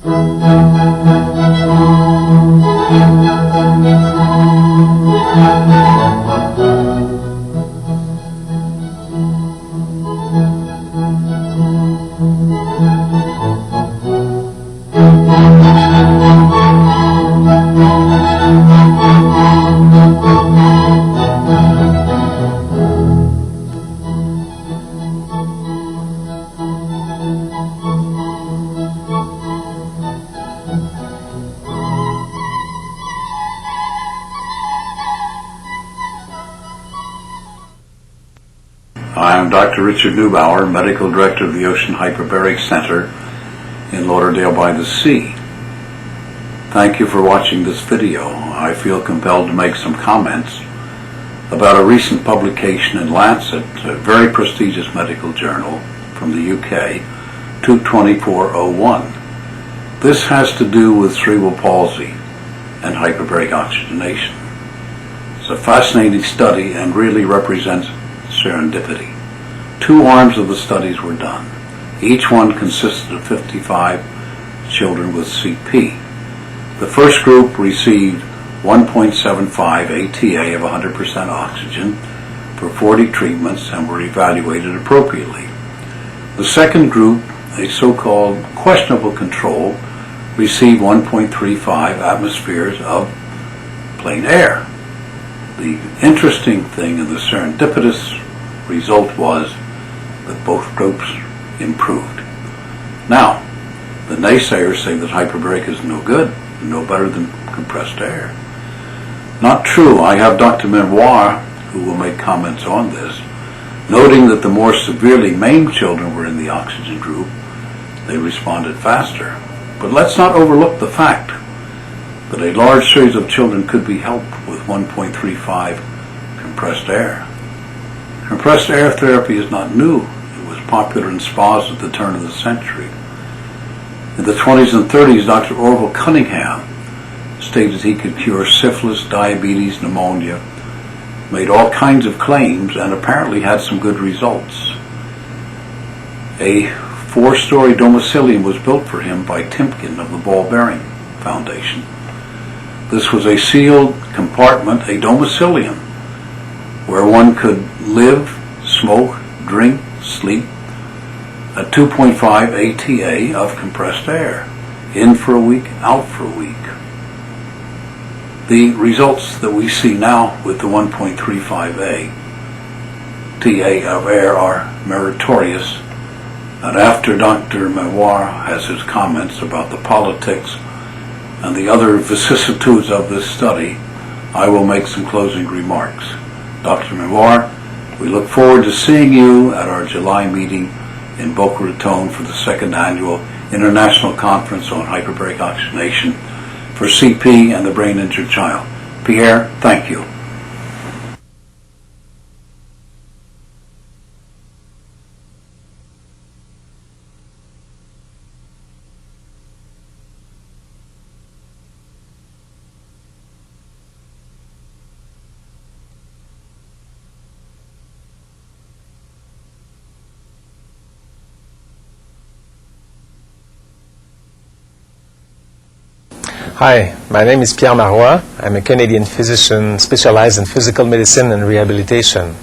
I am Dr. Richard Neubauer, Medical Director of the Ocean Hyperbaric Center in Lauderdale by the Sea. Thank you for watching this video. I feel compelled to make some comments about a recent publication in Lancet, a very prestigious medical journal from the UK, 22401. This has to do with cerebral palsy and hyperbaric oxygenation. It's a fascinating study and really represents serendipity. 2 arms of the studies were done. Each one consisted of 55 children with CP. The first group received 1.75 ATA of 100% oxygen for 40 treatments and were evaluated appropriately. The second group, a so-called questionable control, received 1.35 atmospheres of plain air. The interesting thing and the serendipitous result was that both groups improved. Now, the naysayers say that hyperbaric is no good, no better than compressed air. Not true. I have Dr. Menoir, who will make comments on this, noting that the more severely maimed children were in the oxygen group, they responded faster. But let's not overlook the fact that a large series of children could be helped with 1.35 compressed air. Compressed air therapy is not new. It was popular in spas at the turn of the century. In the 20s and 30s, Dr. Orville Cunningham stated he could cure syphilis, diabetes, pneumonia, made all kinds of claims, and apparently had some good results. A 4-story domicilium was built for him by Timken of the Ball Bearing Foundation. This was a sealed compartment, a domicilium, where one could live, smoke, drink, sleep at 2.5 ATA of compressed air, in for a week, out for a week. The results that we see now with the 1.35 ATA of air are meritorious, and after Dr. Menoir has his comments about the politics and the other vicissitudes of this study, I will make some closing remarks. Dr. Menoir, we look forward to seeing you at our July meeting in Boca Raton for the 2nd Annual International Conference on Hyperbaric Oxygenation for CP and the brain-injured child. Pierre, thank you. Hi, my name is Pierre Marois. I'm a Canadian physician specialized in physical medicine and rehabilitation.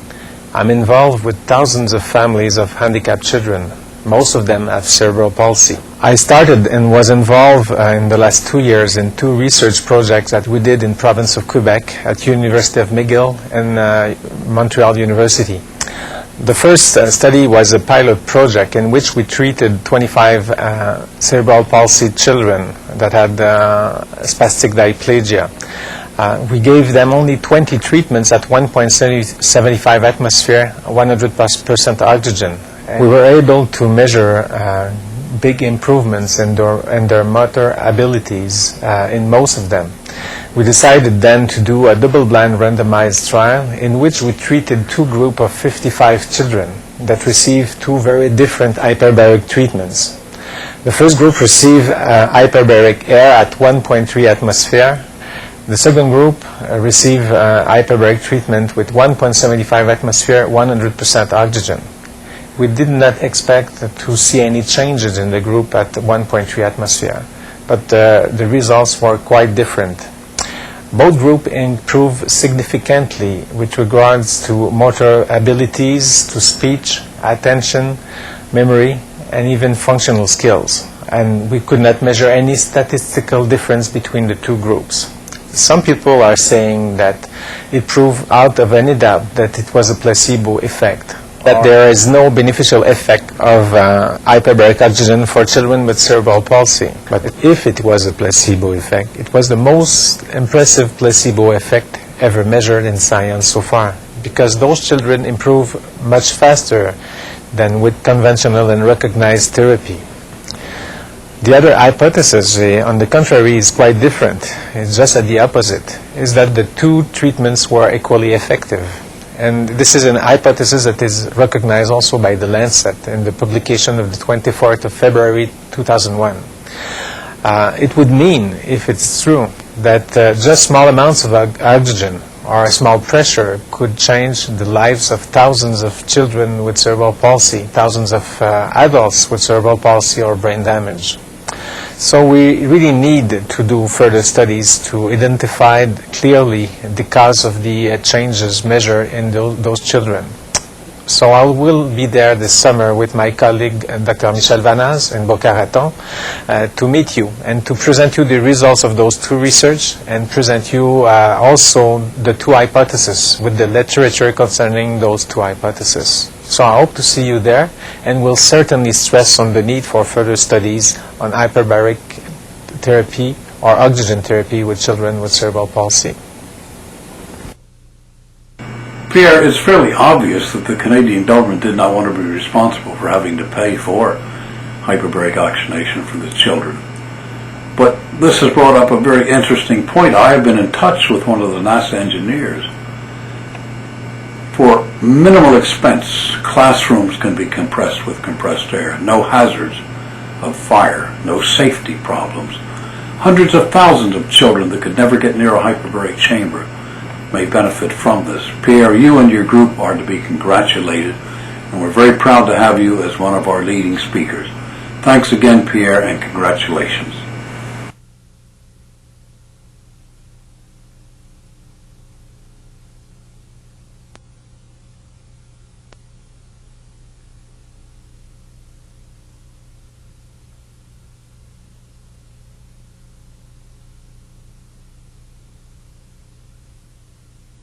I'm involved with thousands of families of handicapped children. Most of them have cerebral palsy. I started and was involved in the last 2 years in 2 research projects that we did in province of Quebec at University of McGill and Montreal University. The first study was a pilot project in which we treated 25 cerebral palsy children that had spastic diplegia. We gave them only 20 treatments at 1.75 atmosphere, 100% oxygen. We were able to measure big improvements in their motor abilities in most of them. We decided then to do a double-blind randomized trial in which we treated 2 groups of 55 children that received 2 very different hyperbaric treatments. The first group received hyperbaric air at 1.3 atmosphere. The second group received hyperbaric treatment with 1.75 atmosphere, 100% oxygen. We did not expect to see any changes in the group at 1.3 atmosphere. but the results were quite different. Both groups improved significantly with regards to motor abilities, to speech, attention, memory, and even functional skills. And we could not measure any statistical difference between the two groups. Some people are saying that it proved out of any doubt that it was a placebo effect, that there is no beneficial effect of hyperbaric oxygen for children with cerebral palsy. But if it was a placebo effect, it was the most impressive placebo effect ever measured in science so far, because those children improve much faster than with conventional and recognized therapy. The other hypothesis, on the contrary, is quite different. It's just at the opposite, is that the two treatments were equally effective. And this is an hypothesis that is recognized also by the Lancet in the publication of the 24th of February 2001. It would mean, if it's true, that just small amounts of oxygen or a small pressure could change the lives of thousands of children with cerebral palsy, thousands of adults with cerebral palsy or brain damage. So we really need to do further studies to identify clearly the cause of the changes measured in those children. So I will be there this summer with my colleague Dr. Michel Vanaz in Boca Raton to meet you and to present you the results of those two research and present you also the two hypotheses with the literature concerning those two hypotheses. So I hope to see you there, and we'll certainly stress on the need for further studies on hyperbaric therapy or oxygen therapy with children with cerebral palsy. Pierre, it's fairly obvious that the Canadian government did not want to be responsible for having to pay for hyperbaric oxygenation for the children. But this has brought up a very interesting point. I have been in touch with one of the NASA engineers. For minimal expense, classrooms can be compressed with compressed air. No hazards of fire, no safety problems. Hundreds of thousands of children that could never get near a hyperbaric chamber may benefit from this. Pierre, you and your group are to be congratulated, and we're very proud to have you as one of our leading speakers. Thanks again, Pierre, and congratulations.